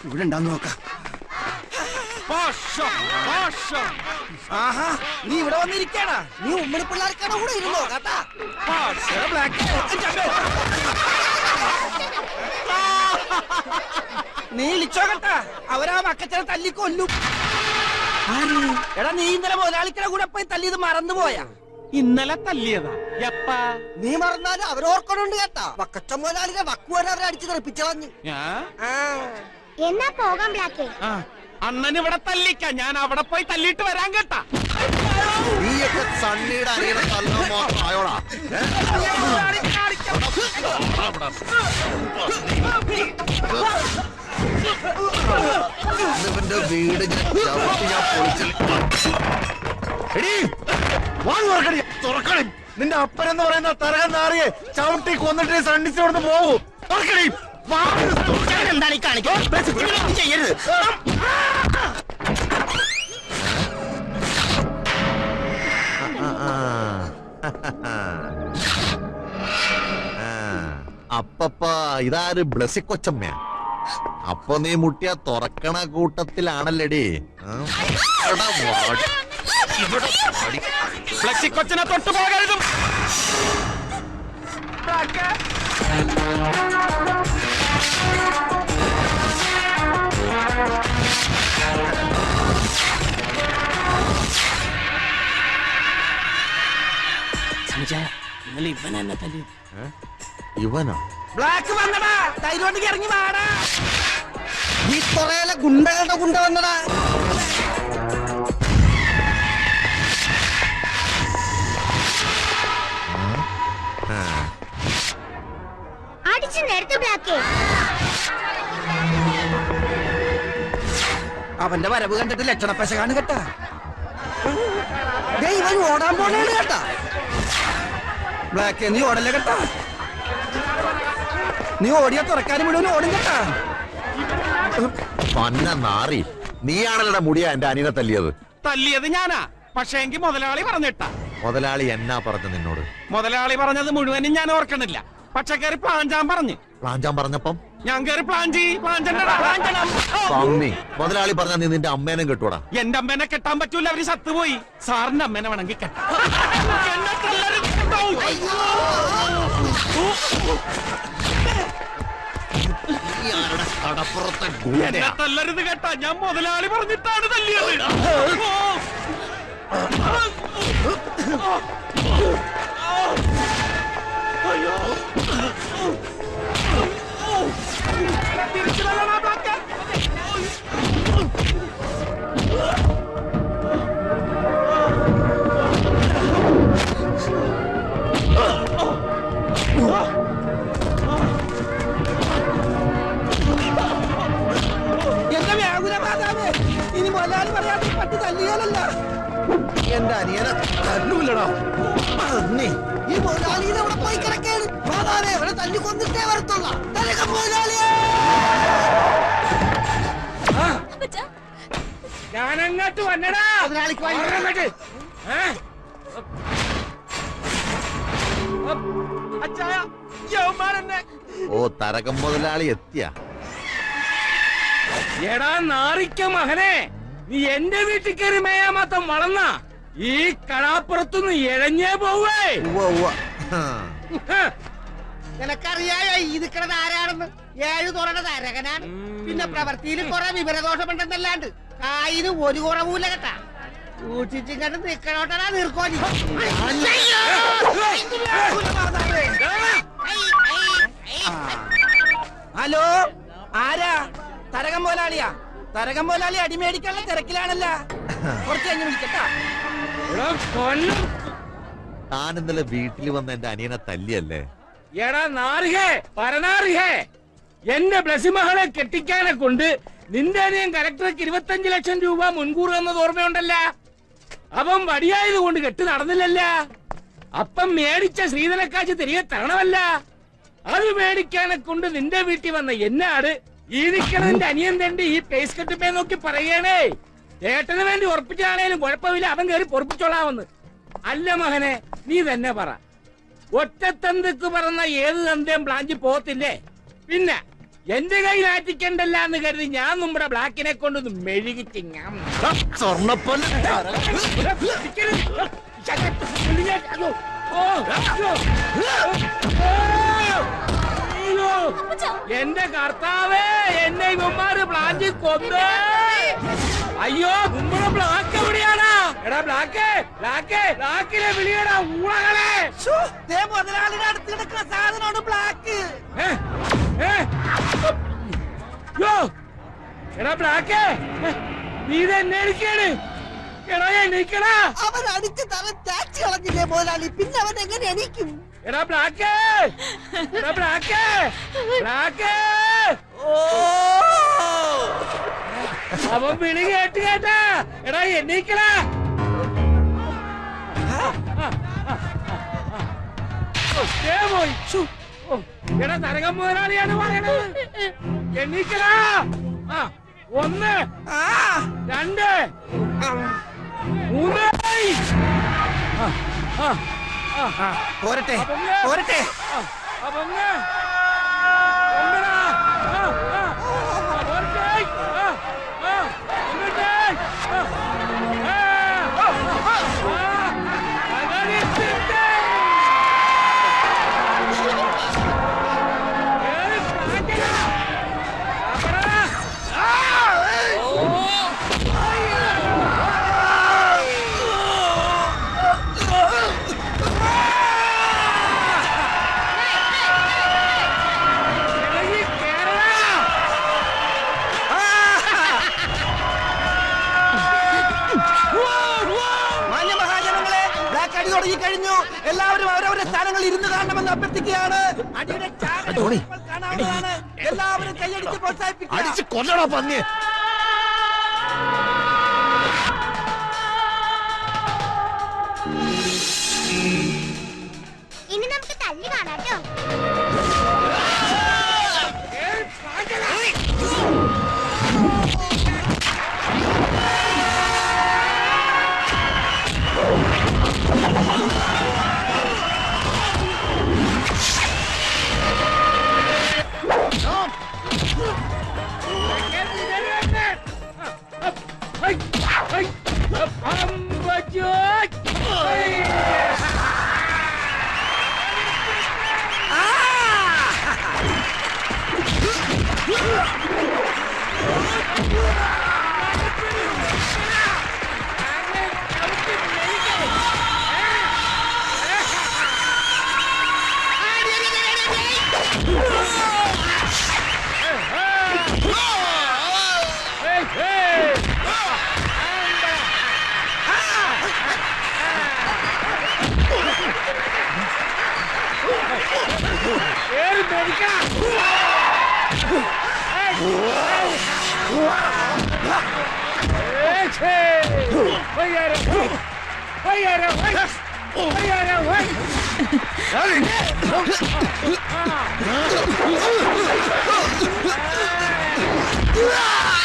ഇവിടെ ഉണ്ടാന്ന് നോക്കാം. ആഹാ, നീ ഇവിടെ വന്നിരിക്കാടാ. നീ ഉമ്മണി പിള്ളേർക്കാണ് കൂടെ ഇരുന്നോ കേട്ടാ. നീ ഇളിച്ചോ കേട്ടാ, അവരാ മക്കച്ചനെ തല്ലിക്കൊല്ലും. എടാ, നീ ഇന്നലെ മുതലാളിക്കടെ കൂടെ പോയി തല്ലിയത് മറന്നുപോയാ? ഇന്നലെ തല്ലിയതാ എപ്പാ? നീ മറന്നാലും അവരോർക്കണുണ്ട് കേട്ടാ. വക്കച്ച മുതലാളിനെ വക്കുവരെ അവരെ അടിച്ചു തെറിപ്പിച്ചു കളഞ്ഞു. എന്നാ പോകാം ബ്ലാക്കേ. അണ്ണന് ഇവിടെ തല്ലിക്ക, ഞാൻ അവിടെ പോയി തല്ലിട്ട് വരാൻ കേട്ടാ. നീയൊക്കെ സണ്ണിയുടെ അറിയണ തല്ലാൻ മാത്രമായോടാ. ഇവന്റെ വീട് ഞാൻ തുറക്കണി. നിന്റെ അപ്പനെന്ന് പറയുന്ന തരകൻ നാറിയെ ചവിട്ടി കൊന്നിട്ട് സണ്ണിച്ചോടന്ന് പോകൂ. തുറക്കണി. എന്താണ് ഈ കാണിക്കുന്നത്? ചെയ്യരുത്. അപ്പപ്പ ഇതാര് ബ്ലസ്സിക്കൊച്ചമ്മ? അപ്പൊ നീ മുട്ടിയ തുറക്കണ കൂട്ടത്തിലാണല്ലേടി. കൊച്ചിനെ തൊട്ടു പോകരുതും. ഇവനോ? ബ്ലാക്ക് വന്നടാ, തൈലോട്ടിക്ക് ഇറങ്ങി വാടാ. ഈ കൊറേല ഗുണ്ടകളുടെ ഗുണ്ട വന്നടാ. അടിച്ചു നേരത്തെ ബ്ലാക്കേ. അവന്റെ വരവ് കണ്ടിട്ട് ലക്ഷണപ്പശകാണ് കേട്ടാ. ഇവൻ ഓടാൻ പോണേണ് കേട്ടാ. ബ്ലാക്ക്, നീ ഓടല്ലേ കേട്ടാ. നീ ഓടിയാ തുറക്കാനും മുഴുവൻ ഓടും കേട്ടാ. പന്ന നാറി, നീയാണല്ലോ മുടിയാ എന്റെ അനിയനെ തല്ലിയത്. തല്ലിയത് ഞാനാ, പക്ഷേ എങ്കിൽ മുതലാളി പറഞ്ഞിട്ടാ. മുതലാളി എന്നാ പറഞ്ഞു നിന്നോട്? മുതലാളി പറഞ്ഞത് മുഴുവനും ഞാൻ ഓർക്കണില്ല, പക്ഷെ കയറി പ്ലാൻ പറഞ്ഞു. പ്ലാൻ പറഞ്ഞപ്പം ഞാൻ കയറി പ്ലാൻ മുതലാളി പറഞ്ഞ നീ നിന്റെ അമ്മേനെ കെട്ടൂടാ. എന്റെ അമ്മേനെ കെട്ടാൻ പറ്റൂല, അവര് സത്തുപോയി. സാറിന്റെ അമ്മേനെ വേണമെങ്കിൽ കെട്ടാം. എന്നെ തല്ലരുത് കേട്ടാ, ഞാൻ മുതലാളി പറഞ്ഞിട്ടാണ് തല്ലിയത്. തിരിച്ചു തല്ലണ ബ്ലാക്ക്. എന്റെ വ്യാകുല മാതാവേ, ഇനി മുതലാളി പറയാതെ പട്ടി തല്ലിയാലല്ല. എന്റെ അനിയനെ തല്ലൂല്ലടാ. ഈ മുതലാളിയുടെ അവിടെ പോയി കിടക്കാണ്. മാതാവേ, അവരെ തല്ലി കൊന്നിട്ടേ വരത്തുള്ള. മുതലാളിയെ ഞാനങ്ങോട്ട് വന്നടാ. ഓ, തരകം മുതലാളി എത്തിയ. എടാ നാറിക്ക മകനെ, നീ എന്റെ വീട്ടിൽ കയറി മേയാ മാത്രം വളർന്ന ഈ കടാപ്പുറത്തുനിന്ന് ഇഴഞ്ഞേ പോവേ. നിനക്കറിയായോ ഈ നിൽക്കണത് ആരാണെന്ന്? 7 തുറന്ന തരകനാണ്. പിന്നെ പ്രവൃത്തിയിൽ കുറെ വിവരദോഷമുണ്ടെന്നല്ലാണ്ട് കായിന് ഒരു കുറവുമില്ല കേട്ടാ. സൂക്ഷിച്ചിങ്ങോട്ട് നിക്കണോട്ടാ നീർക്കോലി. ഹലോ, ആരാ? തരകം മുതലാളിയാ. തരകം മുതലാളി അടിമേടിക്കാനുള്ള തിരക്കിലാണല്ല. കുറച്ച് കഴിഞ്ഞ് വിളിക്കട്ടാ. താൻ ഇന്നലെ വീട്ടിൽ വന്ന എന്റെ അനിയനെ തല്ലിയല്ലേ? എടാ നാറിഹേ, പരനാറിഹേ, എന്റെ ബ്ലസിമകളെ കെട്ടിക്കാനെ കൊണ്ട് നിന്റെ അനിയൻ കലക്ടർക്ക് 25 ലക്ഷം രൂപ മുൻകൂർ എന്നത് ഓർമ്മയുണ്ടല്ല. അവൻ വടിയായത് കൊണ്ട് കെട്ട് നടന്നില്ലല്ല. അപ്പം മേടിച്ച ശ്രീധനക്കാശ് തിരികെ തരണമല്ല. അത് മേടിക്കാനെ കൊണ്ട് നിന്റെ വീട്ടിൽ വന്ന എന്നാട് ഈ നിൽക്കണതിന്റെ അനിയൻ തന്റെ ഈ പേസ് കെട്ടുമേ നോക്കി പറയണേ. ഏട്ടന് വേണ്ടി ഉറപ്പിച്ചാണേലും കുഴപ്പമില്ല, അവൻ കയറി പൊറപ്പിച്ചോളാമെന്ന്. അല്ല മകനെ, നീ തന്നെ പറ, ഒറ്റത്തന്തക്ക് പറഞ്ഞ ഏത് തന്തയും ബ്ലാഞ്ചി പോകത്തില്ലേ? പിന്നെ എന്റെ കയ്യിൽ ആറ്റിക്കണ്ടല്ല എന്ന് കരുതി ഞാൻ നമ്മുടെ ബ്ലാക്കിനെ കൊണ്ടൊന്ന് മെഴുകിച്ച് ഞാൻ എന്റെ കർത്താവേ, എന്നെ ഇവന്മാര് ബ്ലാഞ്ചി കൊന്ന്. അയ്യോ, നമ്മുടെ ബ്ലാക്ക് എവിടെയാണാ? എടാ ബ്ലാക്ക്, ബ്ലാക്ക്, ബ്ലാക്കിലെ വിളിയടാ ഊളകളെ. മുതലാളിയുടെ അടുത്ത് കിടക്കുന്ന സാധനമാണ് ബ്ലാക്ക്. എടാ ബ്ലാക്ക്, നീ തന്നെ എനിക്കാണ്. എടാ എണീക്കടാ. അവൻ അടിച്ച് തല ചാച്ചി കളഞ്ഞില്ലേ മുതലാളി, പിന്നെ അവൻ എങ്ങനെ എണീക്കും? എടാ ബ്ലാക്ക്, എടാ ബ്ലാക്ക്, ബ്ലാക്ക്. അവൻ വിളി കേട്ടാ. എടാ എണീക്കടാ. പോയി. എടാ തരകം മുതലാളിയാണ് പറയണത്. എണീക്കടാ. 1 2 3 പോരട്ടെ പോരട്ടെ. കഴിഞ്ഞു. എല്ലാവരും അവരവരുടെ സ്ഥാനങ്ങളിൽ ഇരുന്ന് കാണണമെന്ന് അഭ്യർത്ഥിക്കുകയാണ്. അടിയുടെ കാണാവുന്നതാണ്. എല്ലാവരും കൈയടിച്ച് പ്രോത്സാഹിപ്പിക്കുക. അടിച്ച് കൊല്ലണോ പന്നി. ഇനി നമുക്ക് തല്ലി കാണാട്ടോ. Ah!